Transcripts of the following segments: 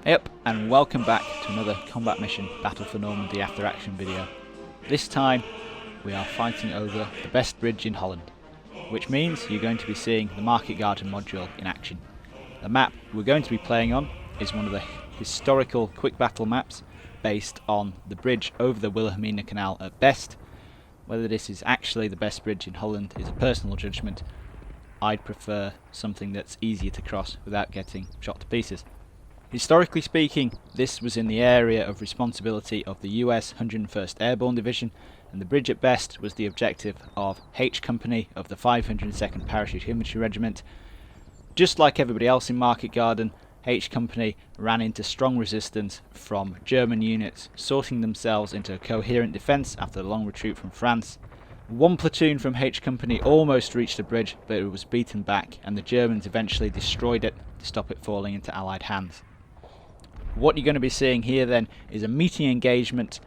Yep, and welcome back to another combat mission Battle for Normandy after action video. This time we are fighting over the best bridge in Holland, which means you're going to be seeing the Market Garden module in action. The map we're going to be playing on is one of the historical quick battle maps based on the bridge over the Wilhelmina Canal at best. Whether this is actually the best bridge in Holland is a personal judgment. I'd prefer something that's easier to cross without getting shot to pieces. Historically speaking, this was in the area of responsibility of the US 101st Airborne Division, and the bridge at best was the objective of H Company of the 502nd Parachute Infantry Regiment. Just like everybody else in Market Garden, H Company ran into strong resistance from German units, sorting themselves into a coherent defence after the long retreat from France. One platoon from H Company almost reached the bridge, but it was beaten back, and the Germans eventually destroyed it to stop it falling into Allied hands. What you're going to be seeing here then is a meeting engagement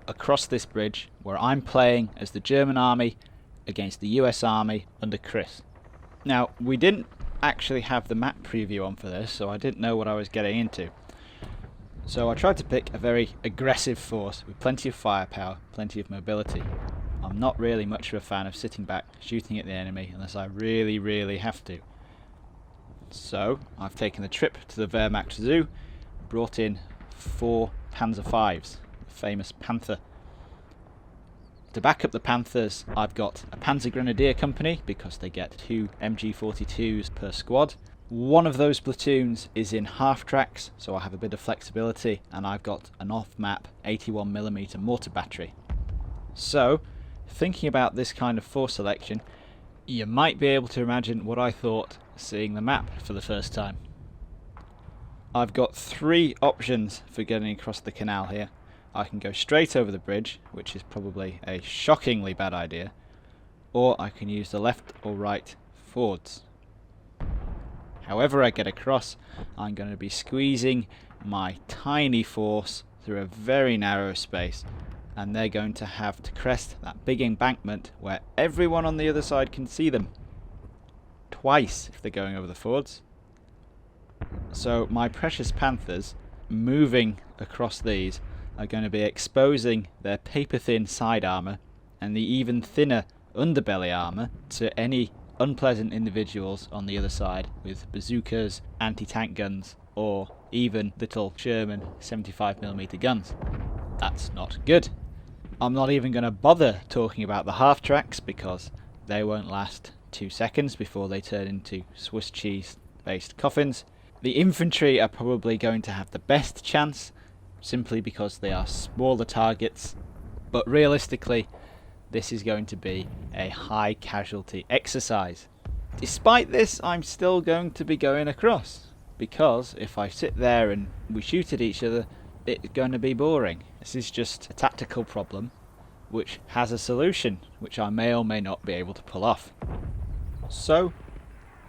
across this bridge where I'm playing as the German army against the US army under Chris. Now, we didn't actually have the map preview on for this, so I didn't know what I was getting into. So I tried to pick a very aggressive force with plenty of firepower, plenty of mobility. I'm not really much of a fan of sitting back shooting at the enemy unless I really have to. So I've taken the trip to the Wehrmacht Zoo, brought in 4 Panzer Vs, the famous Panther. To back up the Panthers, I've got a Panzer Grenadier company because they get 2 MG42s per squad. One of those platoons is in half tracks, so I have a bit of flexibility, and I've got an off-map 81mm mortar battery. So, thinking about this kind of force selection, you might be able to imagine what I thought seeing the map for the first time. I've got 3 options for getting across the canal here. I can go straight over the bridge, which is probably a shockingly bad idea, or I can use the left or right fords. However I get across, I'm going to be squeezing my tiny force through a very narrow space, and they're going to have to crest that big embankment where everyone on the other side can see them. Twice if they're going over the fords. So my precious Panthers, moving across these, are going to be exposing their paper-thin side armour and the even thinner underbelly armour to any unpleasant individuals on the other side with bazookas, anti-tank guns, or even little Sherman 75mm guns. That's not good. I'm not even going to bother talking about the half tracks because they won't last 2 seconds before they turn into Swiss cheese based coffins. The infantry are probably going to have the best chance simply because they are smaller targets, but realistically this is going to be a high casualty exercise. Despite this, I'm still going to be going across, because if I sit there and we shoot at each other, it's going to be boring. This is just a tactical problem which has a solution, which I may or may not be able to pull off. So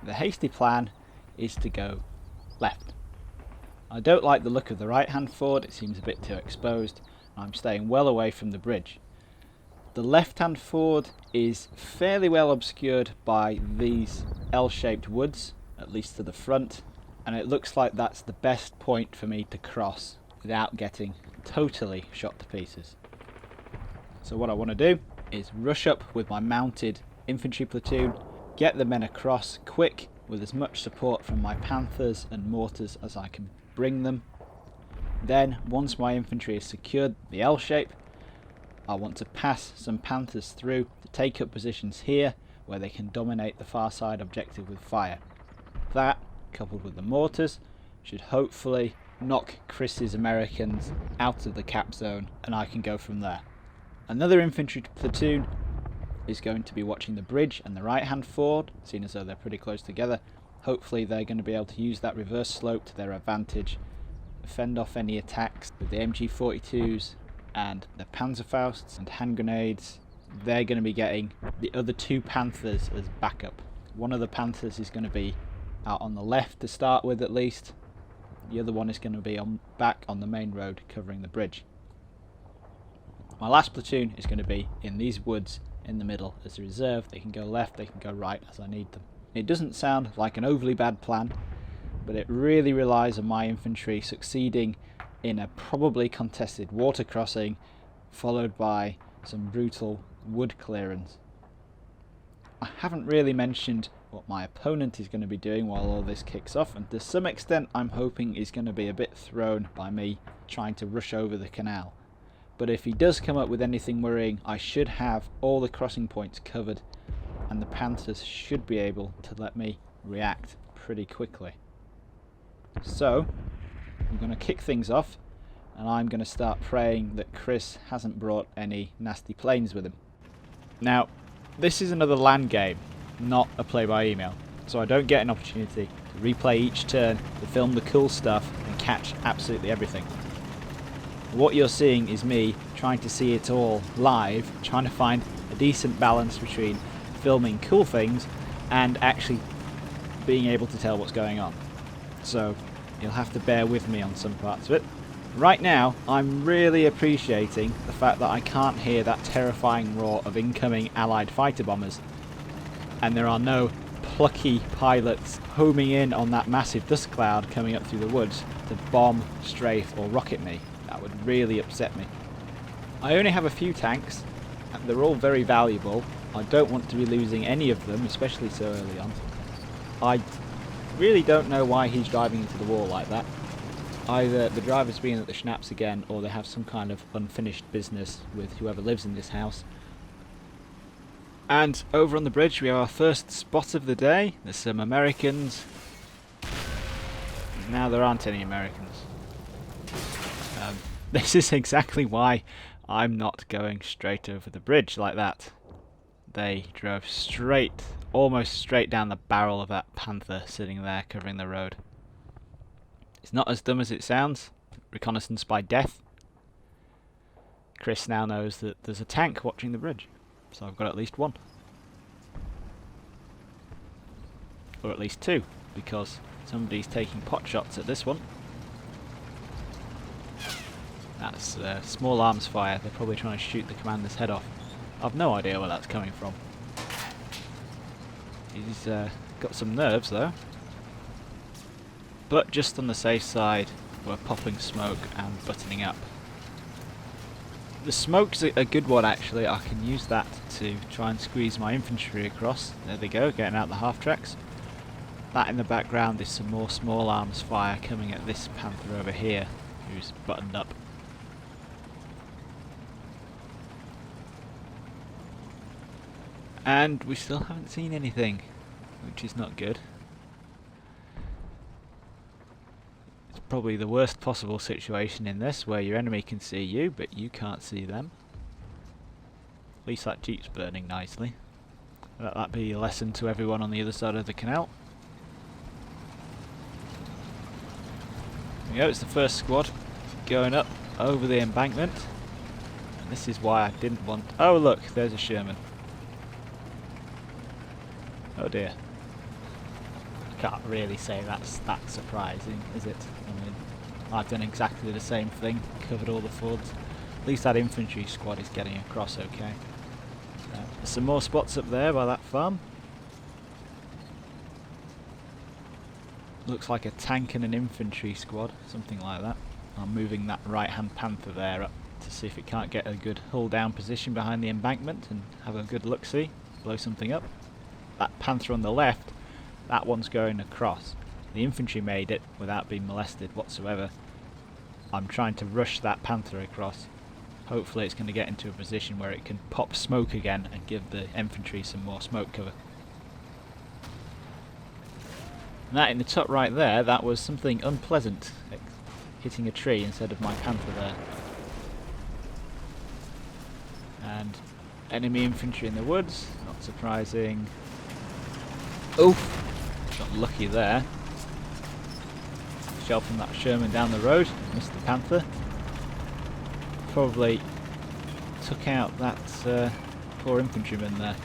the hasty plan is to go left. I don't like the look of the right hand ford, it seems a bit too exposed. I'm staying well away from the bridge. The left hand ford is fairly well obscured by these L-shaped woods, at least to the front, and it looks like that's the best point for me to cross without getting totally shot to pieces. So what I want to do is rush up with my mounted infantry platoon, get the men across quick with as much support from my Panthers and mortars as I can bring them. Then, once my infantry has secured the L shape, I want to pass some Panthers through to take up positions here where they can dominate the far side objective with fire. That, coupled with the mortars, should hopefully knock Chris's Americans out of the cap zone, and I can go from there. Another infantry platoon is going to be watching the bridge and the right hand ford, seeing as though they're pretty close together. Hopefully they're going to be able to use that reverse slope to their advantage, fend off any attacks with the MG42s and the Panzerfausts and hand grenades. They're going to be getting the other 2 Panthers as backup. One of the Panthers is going to be out on the left to start with at least. The other one is going to be back on the main road covering the bridge. My last platoon is going to be in these woods in the middle as a reserve. They can go left, they can go right as I need them. It doesn't sound like an overly bad plan, but it really relies on my infantry succeeding in a probably contested water crossing, followed by some brutal wood clearance. I haven't really mentioned what my opponent is going to be doing while all this kicks off, and to some extent I'm hoping he's going to be a bit thrown by me trying to rush over the canal. But if he does come up with anything worrying, I should have all the crossing points covered, and the Panthers should be able to let me react pretty quickly. So I'm going to kick things off, and I'm going to start praying that Chris hasn't brought any nasty planes with him. Now, this is another land game, not a play-by-email, so I don't get an opportunity to replay each turn, to film the cool stuff and catch absolutely everything. What you're seeing is me trying to see it all live, trying to find a decent balance between filming cool things and actually being able to tell what's going on. So you'll have to bear with me on some parts of it. Right now, I'm really appreciating the fact that I can't hear that terrifying roar of incoming Allied fighter bombers, and there are no plucky pilots homing in on that massive dust cloud coming up through the woods to bomb, strafe or rocket me. That would really upset me. I only have a few tanks, and they're all very valuable. I don't want to be losing any of them, especially so early on. I really don't know why he's driving into the wall like that. Either the driver's been at the schnapps again, or they have some kind of unfinished business with whoever lives in this house. And over on the bridge we have our first spot of the day. There's some Americans. Now there aren't any Americans. This is exactly why I'm not going straight over the bridge like that. They drove straight, almost straight down the barrel of that Panther sitting there covering the road. It's not as dumb as it sounds. Reconnaissance by death. Chris now knows that there's a tank watching the bridge, so I've got at least one. Or at least two, because somebody's taking pot shots at this one. That's small arms fire. They're probably trying to shoot the commander's head off. I've no idea where that's coming from. He's got some nerves though. But just on the safe side, we're popping smoke and buttoning up. The smoke's a good one actually. I can use that to try and squeeze my infantry across. There they go, getting out the half tracks. That in the background is some more small arms fire coming at this Panther over here, who's buttoned up. And we still haven't seen anything, which is not good. It's probably the worst possible situation in this, where your enemy can see you, but you can't see them. At least that jeep's burning nicely. Let that be a lesson to everyone on the other side of the canal. There we go, it's the first squad going up over the embankment. And this is why I didn't want... Oh look, there's a Sherman. Oh dear. I can't really say that's that surprising, is it? I mean, I've done exactly the same thing, covered all the fords. At least that infantry squad is getting across okay. There's some more spots up there by that farm. Looks like a tank and an infantry squad, something like that. I'm moving that right-hand Panther there up to see if it can't get a good hull-down position behind the embankment and have a good look-see, blow something up. That Panther on the left, that one's going across. The infantry made it without being molested whatsoever. I'm trying to rush that Panther across. Hopefully it's going to get into a position where it can pop smoke again and give the infantry some more smoke cover. And that in the top right there, that was something unpleasant, hitting a tree instead of my Panther there. And enemy infantry in the woods, not surprising. Oof! Got lucky there. Shell from that Sherman down the road, missed the Panther. Probably took out that poor infantryman there.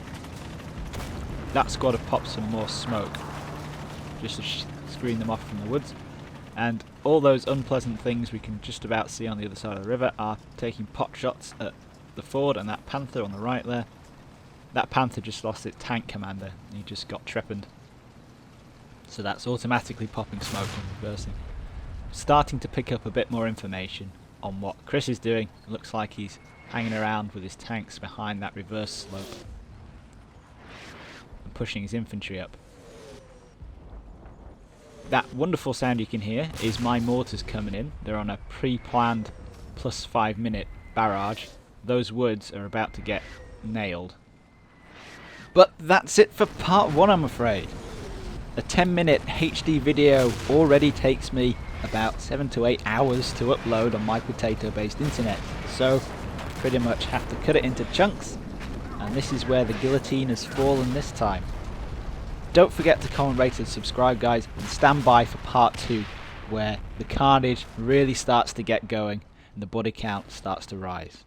That squad have popped some more smoke, just to screen them off from the woods. And all those unpleasant things we can just about see on the other side of the river are taking pot shots at the ford and that Panther on the right there. That Panther just lost its tank commander, and he just got trepanned. So that's automatically popping smoke and reversing. Starting to pick up a bit more information on what Chris is doing. It looks like he's hanging around with his tanks behind that reverse slope and pushing his infantry up. That wonderful sound you can hear is my mortars coming in. They're on a pre-planned plus 5 minute barrage. Those woods are about to get nailed. But that's it for part 1, I'm afraid. A 10-minute HD video already takes me about 7 to 8 hours to upload on my potato-based internet, so pretty much have to cut it into chunks, and this is where the guillotine has fallen this time. Don't forget to comment, rate and subscribe, guys, and stand by for part 2, where the carnage really starts to get going and the body count starts to rise.